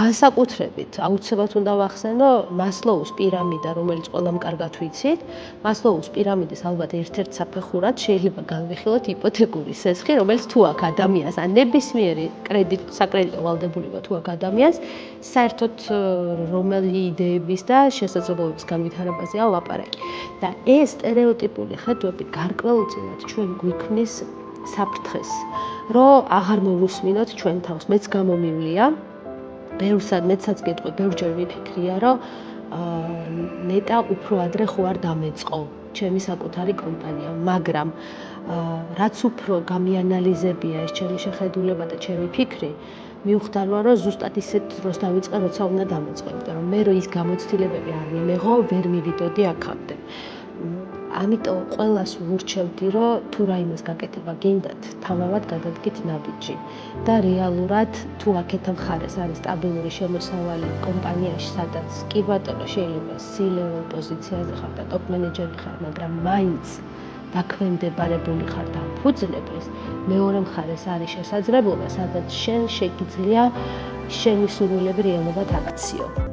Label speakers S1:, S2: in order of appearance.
S1: განსაკუთრებით აუცილებლად უნდა ვახსენო მასლოუს პირამიდა, რომელიც ყველამ კარგად ვიცით. მასლოუს პირამიდის ალბათ ერთ-ერთ საფეხურად შეიძლება განვიხილოთ იპოთეკური სესხი, რომელიც თუ აქ ადამიანს ან ნებისმიერი საკრედიტო ვალდებულება თუ აქ ადამიანს საერთოდ რომელი იდეების და შესაძლებლობების განვითარებაზეა ლაპარაკი. და ეს სტერეოტიპული ხედვები გარკვეულწილად ჩვენ გვიქმნის საფრთხეს, რომ აღარ მოვუსმინოთ ჩვენ თავს, მეც გამომივლია. მეცაც გეტყვი, ბევრჯერ ვიფიქრია, რომ ნეტა უფრო ადრე ხო არ დამეწყო ჩემი საკუთარი კომპანია, მაგრამ რაც უფრო გამიანალიზებია ეს ჩემი შეხედულება და ჩემი ფიქრი, მივხვდარ, რომ ზუსტად ისეთ დროს დავიწყე, როცა უნდა დამეწყო, იმიტომ რომ მე რო ის გამოცდილებები არ მიმეღო, ვერ მივიდოდი აქამდე. ამიტომ ყველას ვურჩევდი, რომ თუ რაიმეს გაკეთება გინდათ, თავავად გადადგით ნაბიჯი და რეალურად თუ აქეთა მხარეს არის სტაბილური შემოსავალი კომპანიაში, სადაც კი ბატონო შეიძლება C-level პოზიციაზე ხარ და top manager-ი ხარ, მაგრამ მაინც დაქვემდებარებული ხარ და ფუძნებს, მეორე მხარეს არის შესაძლებლობა, სადაც შენ შეგიძლია შენი სურვილები რეალურად აქციო.